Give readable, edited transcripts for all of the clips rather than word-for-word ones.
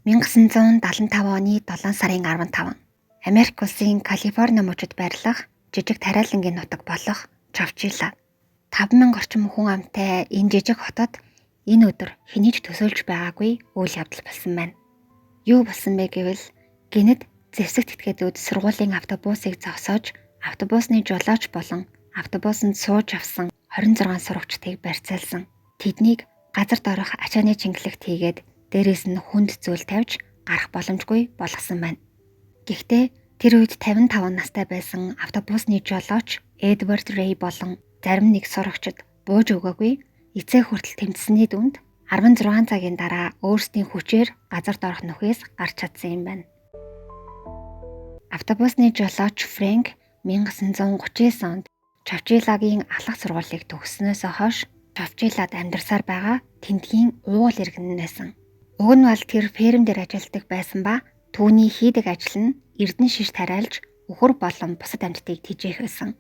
1975 оны 7 сарын 15 Америк улсын Калифорни мужид байрлах жижиг тариалангийн нутаг болох Чавчила 5,000 орчим хүн амтай энэ жижиг хотод энэ өдөр хэний ч төсөөлж байгаагүй үйл явдал болсон байна. Юу болсон бэ гэвэл гинэд зэвсэгт этгээдүүд сургуулийн автобусыг зогсоож автобусны жолооч болон автобусанд сууж авсан 26 сурагчдыг барьцаалсан. Тэднийг газар доорох ачааны чингэлэгт хийгээд дээрээс нь хүнд зүйл тавьж гарах боломжгүй болгосон байна. Гэхдээ тэр үед 55 настай байсан автобусны жолооч Эдвард Рэй болон зарим нэг сурагчид бууж өгөөгүй эцэг хүртэл тэмцсэний дүнд 16 цагийн дараа өөрсдийн хүчээр газар доорх нүхээс гарч чадсан юм байна. Автобусны жолооч Фрэнк 1939 онд Чавчилагийн ахлах сургуулийг төгссөнөөс хойш Чавчилад амьдарсаар байгаа тентгийн уугуул иргэн байсан. Уг нь бол тэр ферм дээр ажилладаг байсан ба түүний хийдэг ажил нь эрдэнэ шиш тариалж өхөр болон бусад амьтдыг тэжээх байсан.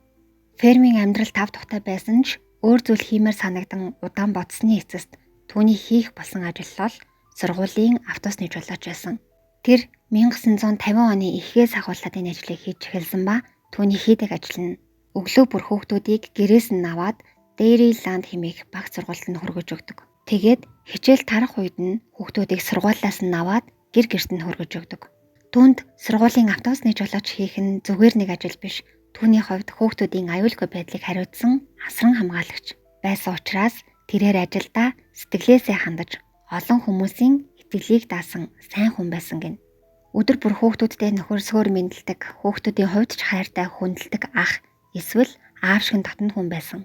Фермийн амьдрал тав тухтай байсан ч өөр зүйл хиймээр санагдан удаан бодсны эцэст түүний хийх болсон ажил бол сургуулийн автобусны жолооч байсан. Тэр 1950 оны эхээс агуулад энэ ажлыг хийж эхэлсэн ба түүний хийдэг ажил нь өглөө бүр хүүхдүүдийг гэрээс нь аваад Dairyland хэмээх баг сургуульд нь хөргөж өгдөг. Тэгээд хичээл тарах үед нь хүүхдүүдийг сургуулиас нь аваад гэр гэрт нь хөргөж өгдөг. Түүнд сургуулийн автобусны жолооч хийх нь зүгээр нэг ажил биш. Түүний хувьд хүүхдүүдийн аюулгүй байдлыг хариуцсан асран хамгаалагч байсан учраас тэрээр ажилдаа сэтгэлээсээ хандаж олон хүмүүсийн итгэлийг даасан сайн хүн байсан гин. Өдөр бүр хүүхдүүдтэй нөхөрсөөр мэндэлдэг, хүүхдүүдийн хувьд ч хайртай хүндэлдэг ах эсвэл аав шиг татна хүн байсан.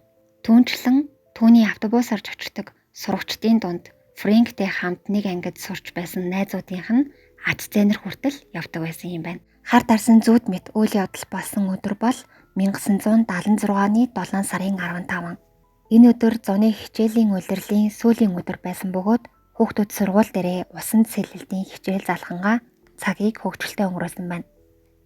Түүнчлэн түүний автобусаар очирдаг сурагчдын дунд Фрэнктэй хамт нэг ангид сурч байсан найзуудынх нь ад зэнэр хүртэл явдаг байсан юм байна. Хар дарсан зүуд мэт үйл явдал болсон өдөр бол 1976-ны 7 сарын 15. Энэ өдөр зуны хичээлийн улирлын сүүлийн өдөр байсан бөгөөд хүүхдүүд сургууль дээрээ усанд сэлэлтийн хичээл залхангаа цагийг хөвгчлөлтэй өнгөрөөсөн байна.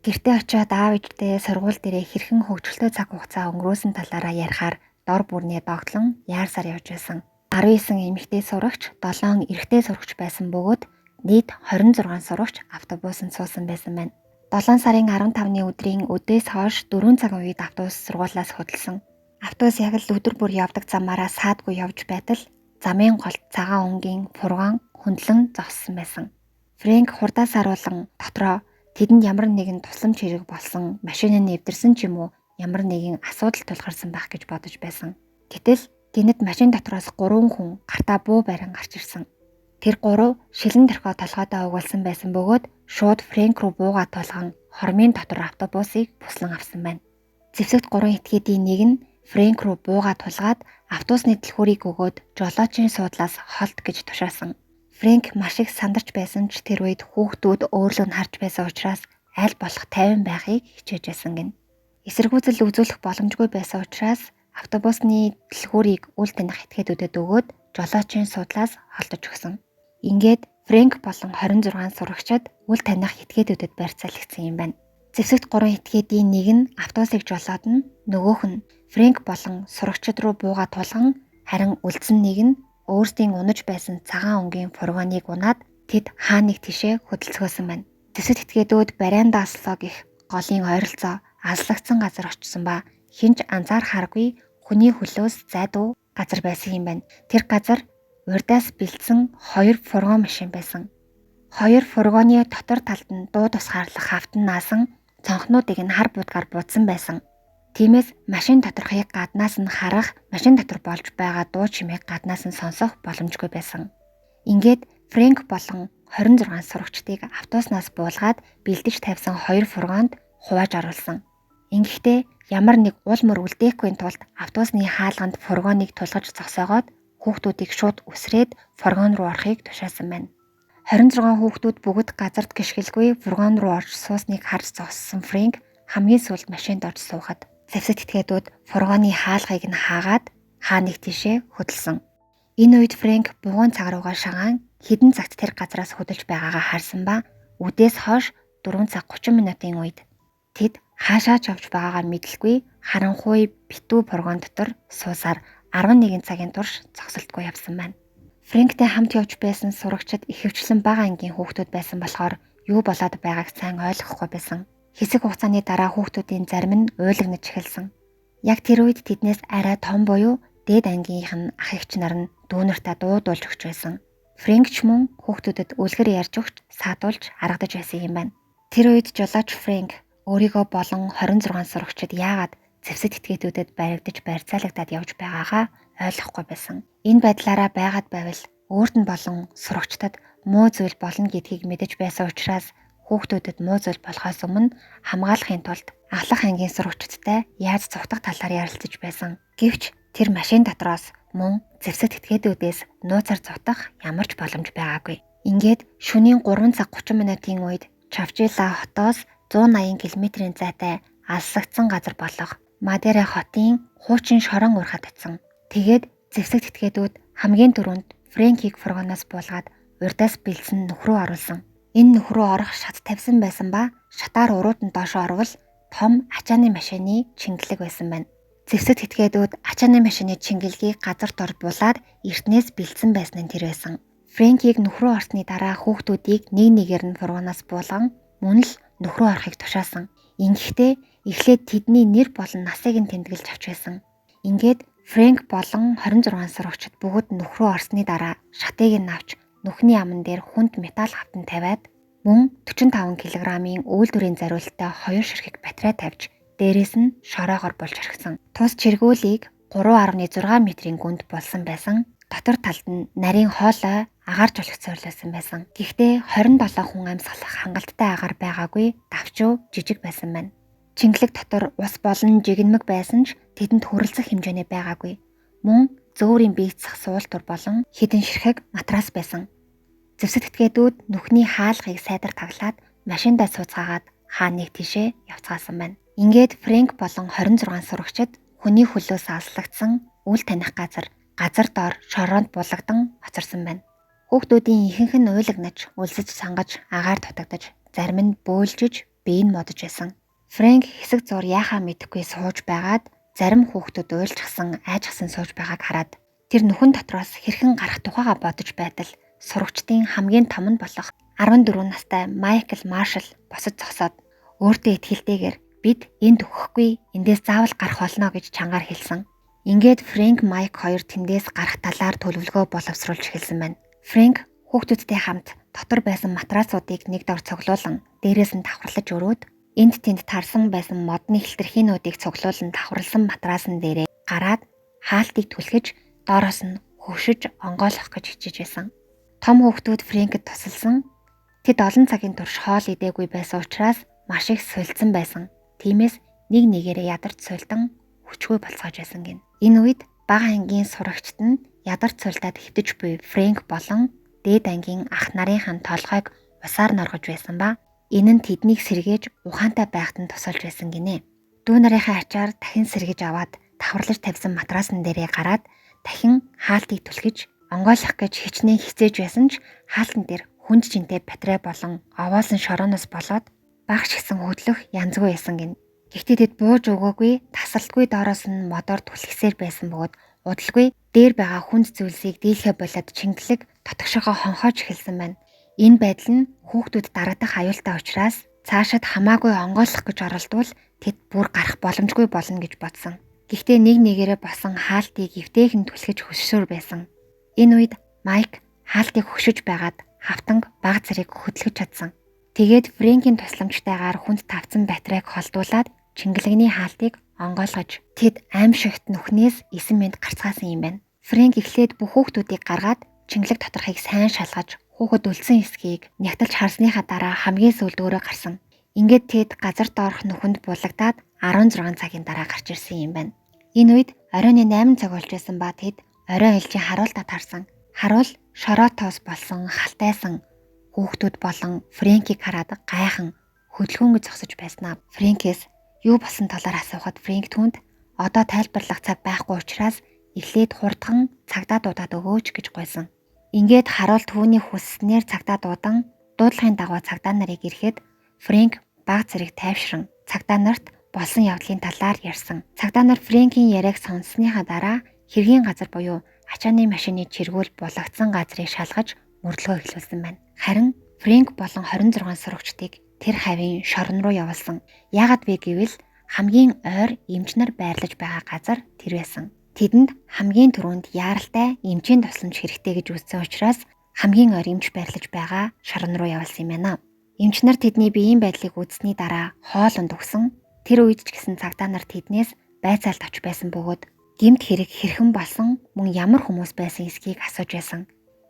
Гэртээ очиод аав ээжтэй сургууль дээрээ хэрхэн хөвгчлөлтэй цаг хугацаа өнгөрөөсөн талаараа ярихаар дор бүрнээ догтлон яарсаар явж байсан. 19 эмэгтэй сурагч, 7 эрэгтэй сурагч байсан бөгөөд нийт 26 сурагч автобусанд суусан байсан байна. 7 сарын 15-ны өдрийн өдөөс хойш 4 цагийн үед автобус сургуулиас хөдөлсөн. Автобус яг л өдөр бүр явдаг замаараа саадгүй явж байтал замын голд цагаан өнгийн фургон хөндлөн зогссон байсан. Фрэнк хурдаас харуулan дотроо тэдэнд ямар нэгэн тусламж хэрэг болсон машин нь нэвдэрсэн ч юм уу ямар нэгэн асуудал тулгарсан байх гэж бодож байсан. Гэтэл гинэд машин дотроос 3 хүн гартаа буу барин гарч ирсэн. Тэр 3 шилэн дөрхөө толгойдоо угуулсан байсан бөгөөд шууд Фрэнк руу буугаа тулган хормын дотор автобусыг буслан авсан байна. Зэвсэгт 3 этгээдийн нэг нь Фрэнк руу буугаа тулгаад автобусны дэлхүүрийг өгөөд жолоочийн суудлаас холт гэж тушаасан. Фрэнк маш их сандарч байсан ч тэр үед хүүхдүүд өөрлөө нь харж байсан учраас аль болох тайван байхыг хичээж байсан гин. Эсэргүүцэл үзүүлэх боломжгүй байсан учраас автобусны дэлгүүрийг үл таних этгээдүүдэд өгөөд жолоочийн суудлаас холдож өгсөн. Ингээд Фрэнк болон 26 сурагчид үл таних этгээдүүдэд барьцаалагдсан юм байна. Зэвсэгт 3 этгээдийн нэг нь автобусыг жолоод нь нөгөөх нь Фрэнк болон сурагчид руу буугаа тулган харин үлдсэн нэг нь өөрсдийн унаж байсан цагаан өнгийн фургоныг унаад тэд хаа нэг тишээ хөдөлцгөөсөн байна. Зэвсэгт этгээдүүд барианда аслаа гэх голын ойролцоо аслагдсан газар очсон ба хинч анзаархааргүй хүний хөлөөс зайдуу газар байсан юм байна. Тэр газар урдаас бэлдсэн 2 фургон машин байсан. 2 фургоны дотор талд нь дуу тусгаарлах хавтан наасан цонхнуудыг нь хар буудгаар буудсан байсан. Тиймээс машин доторхыг гаднаас нь харах, машин дотор болж байгаа дуу чимээг гаднаас нь сонсох боломжгүй байсан. Ингээд Фрэнк болон 26 сурагчдыг автобуснаас буулгаад бэлдэж тавьсан 2 фургонд хувааж оруулсан. Ингэхдээ ямар нэг уул мөр үлдээхгүй тулд автобусны хаалганд фургоныг тулгаж зогсоогоод хүүхдүүдийг шууд үсрээд фургон руу орохыг тушаасан байна. 26 хүүхдүүд бүгд газарт гიშгэлгүй фургон руу орж суусныг харж зогссон Фрэнк хамгийн сүүлд машинд орж суухад зэвсэгт этгээдүүд фургоны хаалгыг нь хаагаад хаа нэг тишээ хөдөлсөн. Энэ үед Фрэнк бугуун цаг руугаа шагаан хэдэн цагт тэр газраас хөдөлж байгаагаа харсан ба үдээс хойш 4 цаг 30 минутын үед тэд хаашаа ч явж байгаагаа мэдлгүй харанхуй битүү фургон дотор суусаар 11 цагийн турш зогсолтгүй явсан байна. Фрэнктэй хамт явж байсан сурагчид ихэвчлэн бага ангийн хүүхдүүд байсан болохоор юу болоод байгааг сайн ойлгохгүй байсан. Хэсэг хугацааны дараа хүүхдүүдийн зарим нь уйлгнаж эхэлсэн. Яг тэр үед тэднээс арай том буюу дээд ангийнх нь ах эгч нар нь дүүнэртээ дуудуулж өгч байсан. Фрэнк ч мөн хүүхдүүдэд үлгэр ярьж өгч саадуулж аргадаж байсан юм байна. Тэр үед жолооч Фрэнк өөрийгөө болон 26 сурагчид яагаад зэвсэг этгээдүүдэд баригдаж барьцаалагдаад явж байгаагаа ойлгохгүй байсан. Энэ байдлаараа байгаад байвал өөрт нь болон сурагчдад муу зүйл болно гэдгийг мэдэж байсан учраас хүүхдүүдэд муу зүйл болохоос өмнө хамгаалахын тулд ахлах ангийн сурагчдтай яаж цугтах талаар ярилцаж байсан. Гэвч тэр машин дотроос мөн зэвсэг этгээдүүдээс нууцаар цутах ямар ч боломж байгаагүй. Ингээд шөнийн 3 цаг 30 минутын үед Чавчила хотоос 180 км-ийн зайтай алсагдсан газар болох Мадера хотын хуучин шорон урхад атсан. Тэгээд зэвсэг этгээдүүд хамгийн түрүүнд Фрэнкийг фургоноос буулгаад урдаас бэлдсэн нөхрөө оруулсан. Энэ нөхрөө орох шат тавьсан байсан ба шатаар уруудан доошоо орвол том ачааны машины чингэлэг байсан байна. Зэвсэг этгээдүүд ачааны машины чингэлгийг газар дор булаад эртнээс бэлдсэн байсан нь тэр байсан. Фрэнкийг нөхрөө орсны дараа хүүхдүүдийг нэг нэгээр нь фургоноос буулган мөн л нөхрөө орохыг тушаасан. Ингэхдээ эхлээд тэдний нэр болон насыг нь тэмдэглэж авч байсан. Ингээд Фрэнк болон 26 сурагчид бүгд нөхрөө орсны дараа шатыг нь авч нүхний аман дээр хүнд металл хавтан тавиад мөн 45 кг-ийн үйлдвэрийн зориулттай 2 ширхэг батарей тавьж дээрээс нь шороогоор болж орхисон. Тус чиргүүлийг 3.6 метрийн гүнд болсон байсан. Дотор талд нь нарийн хоолой агаар жуулах зориулсан байсан. Гэхдээ 27 хүн амьсгалах хангалттай агаар байгаагүй давчуу жижиг байсан байна. Чингэлэг дотор ус болон жигнэмэг байсан ч тэдэнд хүрэлцэх хэмжээний байгаагүй. Мөн зөөврийн биецэх суултур болон хідэн ширхэг матрас байсан. Зэвсэг этгээдүүд нүхний хаалгыг сайдар таглаад машиндаа сууцгаагаад хааныг тишээ явцгаасан байна. Ингээд Фрэнк болон 26 сурагчид хүний хөлөөс алслагдсан үл таних газар доор шороонд булагдсан хоцорсон байна. Хүүхдүүдийн ихэнх нь уйлгнаж, үлсэж сангаж, агаар дутагдаж, зарим нь бөөлжиж, бие нь модож байсан. Фрэнк хэсэг зур яахаа мэдэхгүй сууж байгаад зарим хүүхдүүд уйлжчихсан, айжчихсан сууж байгааг хараад тэр нүхэн дотроос хэрхэн гарах тухайгаа бодож байтал сурагчдын хамгийн том нь болох 14 настай Майкл Маршал босож зогсоод өөртөө итгэлтэйгээр бид энд өгөхгүй, эндээс заавал гарах болно гэж чангаар хэлсэн. Ингээд Фрэнк Майк хоёр тэндээс гарах талаар төлөвлөгөө боловсруулж эхэлсэн байна. Фрэнк хүүхдүүдтэй хамт дотор байсан матрасуудыг нэг дор цуглуулan дээрээс нь давхарлаж өрөөд энд тэнд тарсан байсан модны хилтерхиинүүдийг цуглуулan давхарлсан матрасан дээрээ гараад хаалтыг түлхэж доороос нь хөвшиж онгойлгох гэж хичээж байсан. Том хүүхдүүд Фрэнкэд тусалсан. Тэд олон цагийн турш хоол идээгүй байсан учраас маш их сулдсан байсан. Тиймээс нэг нэгээрээ ядарч сулдан хүчгүй болцоож байсан гин. Энэ үед бага ангийн сурагчид нь ядарч сулдаад хөвтөж буй Фрэнк болон дээд ангийн ах нарынхаа толгойг усаар норгож байсан ба энэ нь тэднийг сэргээж ухаантай байхад нь тусалж байсан гинэ. Дүү нарынхаа ачаар дахин сэргэж аваад давхарлаж тавьсан матрасан дээрээ гараад дахин хаалтыг түлхэж онгойлгох гэж хичнээн хичээж байсан ч хаалтан дээр хүнд жинтэй батарей болон овоосон шорооноос болоод багш гисэн хөдлөх янзгүй байсан гин. Гэхдээ тэд бууж өгөөгүй, тасалтгүй доороос нь модоор түлхсээр байсан бөгөөд удалгүй дээр байгаа хүнд зүйлсийг дийлхэ болоод чингэлэг татгшихоо хонхоож эхэлсэн байна. Энэ байдал нь хүүхдүүд дарагдах аюултай учраас цаашид хамаагүй онгойлгох гэж оролдвол тэд бүр гарах боломжгүй болно гэж бодсон. Гэхдээ нэг нэгээрээ босон хаалтыг эвтэйхэн түлхэж хөшсөөр байсан. Энэ үед Майк хаалтыг хөшөж байгаад хавтанг баг зэрэг хөдлөж чадсан. Тэгээд Фрэнкийн тусламжтайгаар хүнд тавцсан батарейг холдуулаад чингэлэгний хаалтыг онгойлгож тэд аимшигт нүхнээс 9 минут гарцгаасан юм байна. Фрэнк эхлээд бүх хүүхдүүдийг гаргаад чингэлэг доторхыг сайн шалгаж хүүхэд үлдсэн эсхийг нягтлж харсныхаа дараа хамгийн сүүлд өөрөө гарсан. Ингээд тэд газар доорх нүхэнд булагдаад 16 цагийн дараа гарч ирсэн юм байна. Энэ үед оройн 8 цаг болж байсан ба тэд оройн ээлжийн харуултад харсан. Харуул шороотоос болсон халтайсан хүүхдүүд болон Фрэнкийг хараад гайхан хөдөлгөөнгөж зогсож байснаа. Фрэнкээс юу болсон талаар асуухад Фрэнк түнд одоо тайлбарлах цаг байхгүй учраас эхлээд хурдхан цагдаа дуудаад өгөөч гэж гуйсан. Ингээд харуул түүний хүсснээр цагдаа дуудлагын дагуу цагдаа нарыг ирэхэд Фрэнк баг зэрэг тайвшран цагдаа нарт болсон явдлын талаар ярьсан. Цагдаа нар Фрэнкийн яриаг сонссныхаа дараа хэргийн газар буюу ачааны машины чиргүүл булагдсан газрыг шалгаж мөрдлөгөө эхлүүлсэн байна. Харин Фрэнк болон 26 сурагчдыг тэр хавийн шорон руу явуулсан. Яагаад вэ гэвэл хамгийн ойр эмч нар байрлаж байгаа газар тэр байсан. Тэдэнд хамгийн түрүүнд яаралтай эмчийн тусламж хэрэгтэй гэж үзсэн учраас хамгийн ойр эмч байрлаж байгаа шорон руу явуулсан юм байна. Эмч нар тэдний биеийн байдлыг үзсний дараа хоолунд өгсөн. Тэр үед ч гэсэн цагдаа нар тэднээс байцаалт авч байсан бөгөөд гэмт хэрэг хэрхэн болсон мөн ямар хүмүүс байсан эсхийг асууж байсан.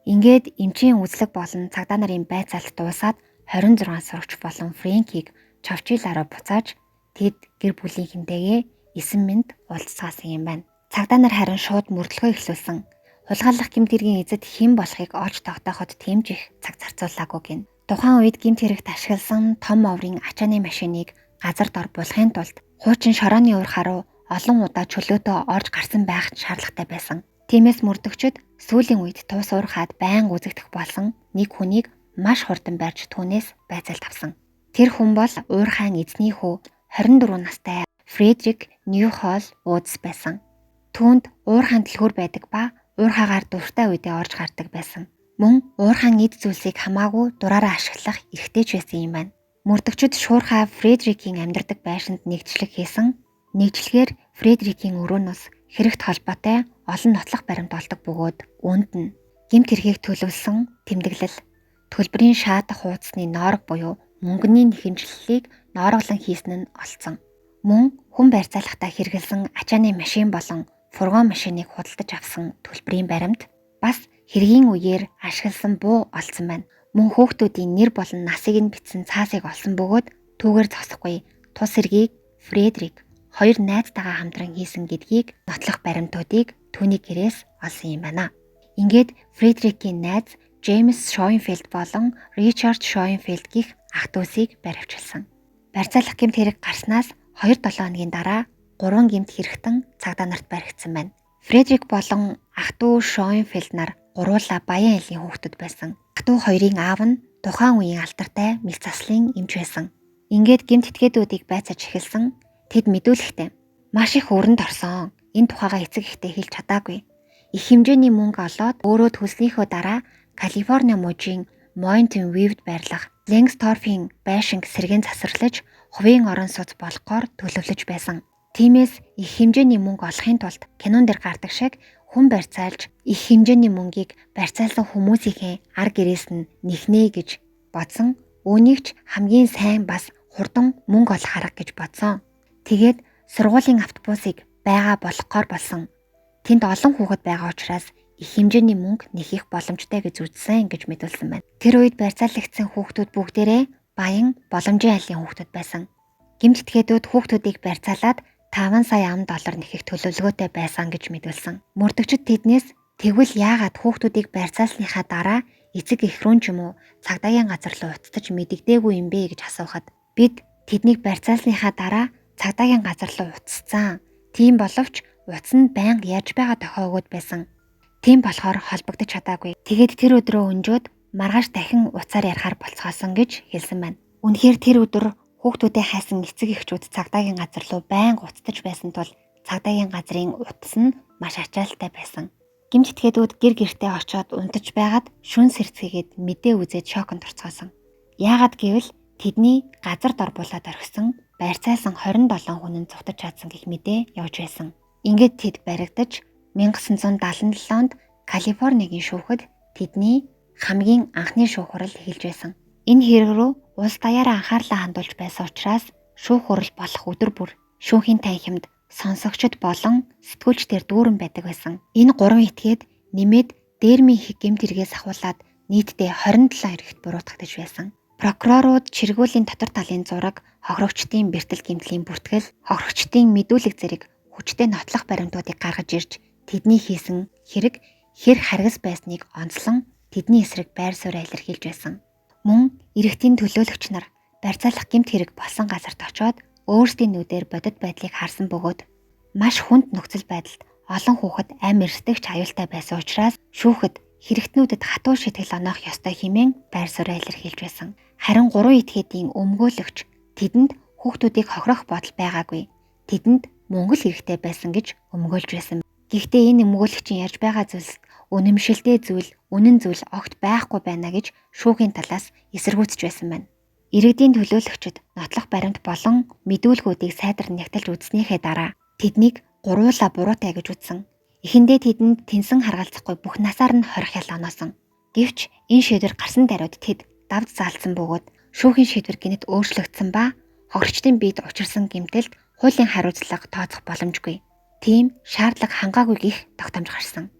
Ингээд эмчийн үзлэг болон цагдаа нарын байцаалт дуусаад 26 сурагч болон Фрэнкийг Човчилаараа буцааж тэд гэр бүлийнхэнтэйгээ 9 минут уулзсан юм байна. Цагдаа нар харин шууд мөрдлөгөө эхлүүлсэн. Хулгайлах гэмт хэргийн эзэд хэн болохыг олж тогтооход тэмж их цаг зарцуулаагүй гин. Тухайн үед гэмт хэрэгт ашигласан том оврын ачааны машиныг газар дор булахын тулд хуучин шорооны ур харуу олон удаа чөлөөтөө орж гарсан байх шаардлагатай байсан. Тиймээс мөрдөгчд сүүлийн үед туус уурхаад байнга үзэгдэх болсон нэг хүнийг маш хурдан барьж түүнээс байцаалт авсан. Тэр хүн бол уурхайн эзний хүү 24 настай Фредрик Ньюхолл Уудс байсан. Түүнд уурхайн дэлгүүр байдаг ба уурхаагаар дуртай үедээ орж гардаг байсан. Мөн уурхайн эд зүйлсийг хамаагүй дураараа ашиглах эрхтэй ч байсан юм байна. Мөрдөгчд шуурхай Фредрикийн амьдардаг байшинд нэгжлэг хийсэн. Нэгжлэгээр Фредрикийн өрөөнөөс хэрэгт холбоотой олон нотлох баримт олдог бөгөөд үүнд нь гэмт хэргийг төлөвлөсөн тэмдэглэл, төлбөрийн шаардах хуудасны ноорог буюу мөнгөний нэхэмжлэлийг ноороглон хийсэн нь олцсон. Мөн хүн барьцаалгахдаа хэрэгэлсэн ачааны машин болон фургон машиныг худалдаж авсан төлбөрийн баримт бас хэргийн үеэр ашигласан буу олцсон байна. Мөн хүүхдүүдийн нэр болон насыг нь бичсэн цаасыг олсон бөгөөд түүгээр зогсохгүй тус хэргийг Фредрик хоёр найзтайгаа хамтран хийсэн гэдгийг нотлох баримтуудыг түүний гэрээс олсон юм байна. Ингээд Фредрикийн найз Джеймс Шойнфилд болон Ричард Шойнфилд гих ах дүүсийг баривчилсан. Барьцаалах гэмт хэрэг гарснаас 2-7 хоногийн дараа 3 гэмт хэрэгтэн цагдаа нарт баригдсан байна. Фредрик болон ах дүү Шойнфилд нар гуруула баян айлын хүүхдүүд байсан. Ах дүү хоёрын аав нь тухайн үеийн алдартай мэл заслын эмч байсан. Ингээд гэмт этгээдүүдийг байцааж эхэлсэн. Тэд мэдүүлэхдээ маш их өрөнд орсон. Энэ тухайга эцэг ихтэй хэлж чадаагүй. Их хэмжээний мөнгө олоод өөрөө төлснийхөө дараа Калифорни мужийн Mountain View-д байрлах Ленгсторфийн байшинг сэргээн засварлаж хувийн орон сууц болохоор төлөвлөж байсан. Тиймээс их хэмжээний мөнгө олохын тулд кинон дэр гардаг шиг хүн барьцаалж их хэмжээний мөнгийг барьцаалсан хүмүүсийнхээ ар гэрээс нь нэхнэ гэж бодсон. Үүнийг ч хамгийн сайн бас хурдан мөнгө олох арга гэж бодсон. Тэгээд сургуулийн автобусыг байгаа болгохоор болсон. Тэнд олон хүүхэд байгаа учраас их хэмжээний мөнгө нэхих боломжтой гэж үзсэн гэж мэдүүлсэн байна. Тэр үед барьцаалагдсан хүүхдүүд бүгдээрээ баян боломжийн айлын хүүхдүүд байсан. Гэмт этгээдүүд хүүхдүүдийг барьцаалаад 5 сая $5 нэхих төлөвлөгөөтэй байсан гэж мэдүүлсэн. Мөрдөгчд тэднээс тэгвэл яагаад хүүхдүүдийг барьцаалсныхаа дараа эцэг эх рүү ч юм уу цагдаагийн газар руу уцтаж мэдэгдээгүй юм бэ гэж асуухад бид тэднийг барьцаалсныхаа дараа цагдаагийн газар руу уцсан. Тийм боловч утас нь байнга яаж байгаа тохиогод байсан. Тийм болохоор холбогдож чадаагүй. Тэгээд тэр өдрөө өнжөөд маргааш дахин уцаар ярахаар болцгоосон гэж хэлсэн байна. Үнэхээр тэр өдөр хүүхдүүдээ хайсан эцэг эхчүүд цагдаагийн газар руу байнга уцтаж байсан тул цагдаагийн газрын утас нь маш ачаалттай байсан. Гэмт этгээдүүд гэр гертээ очиод унтаж байгаад шүн сэрцгээгээд мэдээ үзээд шоконд орцгоосон. Яагаад гэвэл тэдний газар дор булаад орхисон барьцаалсан 27 хүн нь зугтаж чадсан гэх мэдээ явж байсан. Ингээд тэд баригдаж 1977 онд Калифорнигийн шүүхэд тэдний хамгийн анхны шүүх хурал эхэлж байсан. Энэ хэрэг рүү улс даяараа анхаарлаа хандуулж байсан учраас шүүх хурал болох өдөр бүр шүүхийн танхимд сонсогчд болон сэтгүүлчдэр дүүрэн байдаг байсан. Энэ 3 этгээд нэмээд дээрмийн их гэмт хэрэгээс ахуулаад нийтдээ 27 эрэгт буруутгагдаж байсан. Прокурорууд чиргүүлийн дотор талын зураг, хохирогчдын бэртэл гэмтлийн бүртгэл, хохирогчдын мэдүүлэг зэрэг хүчтэй нотлох баримтуудыг гаргаж ирж тэдний хийсэн хэрэг хэр харгас байсныг онцлон тэдний эсрэг байр суурь илэрхийлж байсан. Мөн эрэгтийн төлөөлөгч нар барьцаалах гэмт хэрэг болсон газарт очиод өөрсдийн нүдээр бодит байдлыг харсан бөгөөд маш хүнд нөхцөл байдалд олон хүүхэд амь эрсдэгч аюултай байсан учраас шүүхэд хэрэгтнүүдэд хатуу шийтгэл оноох ёстой хэмээн байр суурь илэрхийлж байсан. Харин 3 этгээдийн өмгөөлөгч тэдэнд хүүхдүүдийг хохирох бодол байгаагүй. Тэдэнд мөнгө л хэрэгтэй байсан гэж өмгөөлж байсан. Гэхдээ энэ өмгөөлөгчийн ярьж байгаа зүйлс үнэмшилтэй зүйл, үнэн зүйл огт байхгүй байна гэж шүүхийн талаас эсэргүүцэж байсан байна. Иргэдийн төлөөлөгчид нотлох баримт болон мэдүүлгүүдийг сайдар нягтлж үзснийхээ дараа тэднийг гуруула буруутай гэж үзсэн. Эхэндээ тэдэнд тэнсэн харгалзахгүй бүх насаар нь хорих ял оноосон. Гэвч энэ шийдвэр гарсан даруйд тэд давд заалцсан бөгөөд шүүхийн шийдвэр гэнэт өөрчлөгдсөн ба хохирчдын биед учирсан гэмтэлд хуулийн хариуцлага тооцох боломжгүй. Тийм шаардлага хангаагүй гих тогтоомж гарсан.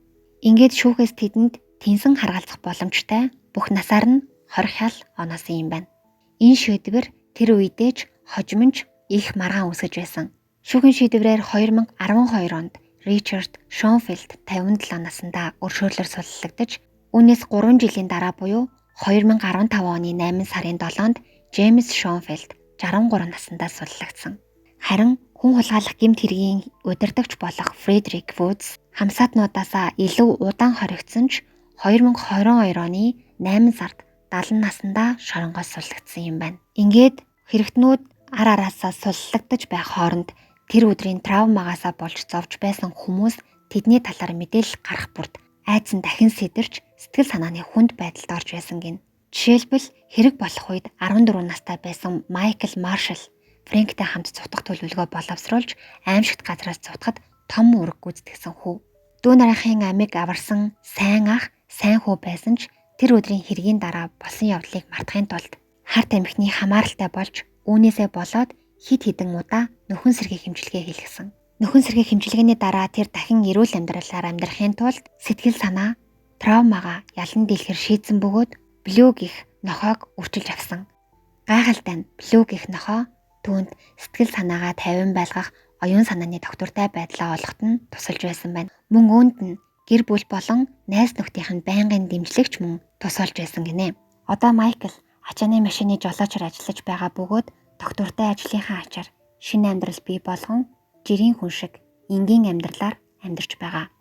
Ингээд шүүхээс тэдэнд тэнсэн харгалзах боломжтой бүх насаар нь хорих ял оноосон юм байна. Энэ шийдвэр тэр үедээ ч хожимж их маргаан үсгэж байсан. Шүүхийн шийдвэрээр 2012 онд Ричард Шонфилд 57 наснда өршөөлөөр суллагдаж, үүнээс 3 жилийн дараа буюу 2015 оны 8 сарын 7-нд Джеймс Шонфилд 63 наснда суллагдсан. Харин хүн хулгайлах гэмт хэргийн удирдагч болох Фредерик Вудс хамсаатнуудаасаа илүү удаан хоригдсон ч 2022 оны 8 сард 70 наснда шоронгоос суллагдсан юм байна. Ингээд хэрэгтнүүд ар араасаа суллагдаж байх хооронд тэр өдрийн травмагаасаа болж зовж байсан хүмүүс тэдний талаар мэдээлэл гарах бүрд айдсан дахин сэтэрч сэтгэл санааны хүнд байдалд орж байсан гин. Жишээлбэл хэрэг болох үед 14 настай байсан Майкл Маршал Фрэнктэй хамт цутгах төлөвлөгөө боловсруулж аимшигт газраас цутгахад том үүрэг гүйцэтгэсэн хүү. Дүү нарынхын амийг аварсан сайн ах, сайн хүү байсан ч тэр өдрийн хэргийн дараа болсон явдлыг мартахын тулд харт амхны хамааралтай болж үүнээсээ болоод хид хідэн удаа нөхөн сэргийн хэмжилгээ хийлгэсэн. Нөхөн сэргийн хэмжилгээний дараа тэр дахин эрүүл амьдралаар амьдрахын тулд сэтгэл санаа травмагаа ялан дийлэхэр шийдсэн бөгөөд Блю гих нохойг үрчилж авсан. Гайхалтай нь Блю гих нохой түүнд сэтгэл санаагаа тайван байлгах оюун санааны доктортай байдлаа олоход нь тусалж байсан байна. Мөн үүнд нь гэр бүл болон найз нөхдийнх нь байнгын дэмжлэгч мөн тусалж байсан гинэ. Одоо Майкл ачааны машины жолоочор ажиллаж байгаа бөгөөд доктортай ажлынхаа ачаар шинэ амьдрал бий болгон жирийн хүн шиг энгийн амьдралаар амьдарч байгаа.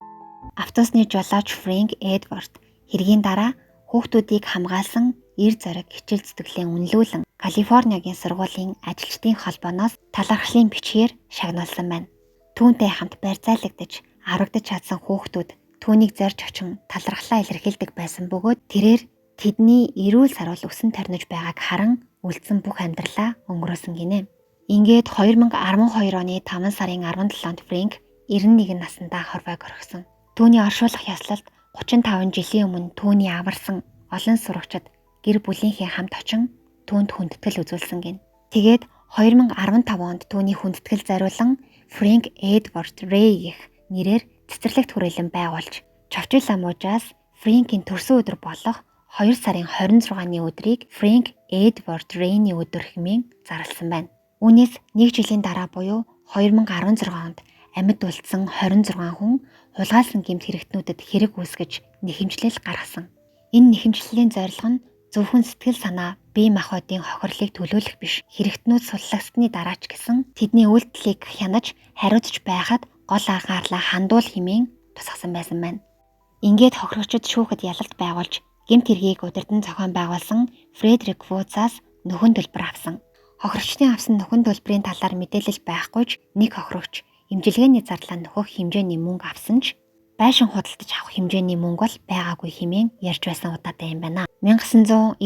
Автобусны жолооч Фрэнк Эдвард хэргийн дараа хүүхдүүдийг хамгаалсан эр зориг хичээл зүтгэлээ үнэлүүлэн Калифорниагийн сургуулийн ажилчдын холбооноос талархлын бичгээр шагнуулсан байна. Түүнтэй хамт барьцаалагдаж аврагдаж чадсан хүүхдүүд түүнийг зорж очин талархлаа илэрхийлдэг байсан бөгөөд тэрээр тэдний эрүүл сарвал өсөн тарниж байгааг харан үлдсэн бүх амьдралаа өнгөрөөсөн гинэ. Ингээд 2012 оны 5 сарын 17-нд Фрэнк 91 наснда хорвойг орхисон. Түүний оршуулах яслалд 35 жилийн өмнө түүний аварсан олон сурагчид гэр бүлийнхээ хамт очин түүнд хүндэтгэл үзүүлсэн гин. Тэгээд 2015 онд түүний хүндэтгэл зориулан Фрэнк Эдвард Рэй гэх нэрээр цэцэрлэгт хүрээлэн байгуулж, Чавчила мужаас Фрэнкийн төрсөн өдөр болох 2 сарын 26-ны өдрийг Фрэнк Эдвард Рэйний өдөр хэмээн зарласан байна. Үүнээс 1 жилийн дараа буюу 2016 онд амьд үлдсэн 26 хүн хулгайлсан гэмт хэрэгтнүүдэд хэрэг үүсгэж нэхэмжлэл гаргасан. Энэ нэхэмжлэлийн зорилго нь зөвхөн сэтгэл санаа, бие махбодын хохирлыг төлөөлөх биш, хэрэгтнүүд суллагдсны дараа ч гэсэн тэдний үйлдэлийг хянаж хариуцж байхад гол анхаарлаа хандуул хэмээн тусгасан байсан байна. Ингээд хохирогчид шүүхэд ялалт байгуулж гэмт хэргийг удирдан зохион байгуулсан Фредерик Вудсаас нөхөн төлбөр авсан. Хохирогчдын авсан нөхөн төлбөрийн талаар мэдээлэл байхгүй ч нэг хохирогч имчилгээний зарлаа нөхөх хэмжээний мөнгө авсан ч байшин худалдаж авах хэмжээний мөнгө бол байгаагүй хэмээн ярьж байсан удаатай юм байна. 1995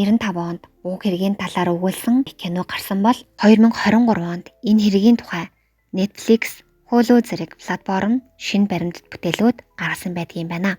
онд уг хэргийн талаар өгүүлсэн кино гарсан бол 2023 онд энэ хэргийн тухай Netflix, Hulu зэрэг платформ шинэ баримтат бүтээлүүд гаргасан байдаг юм байна.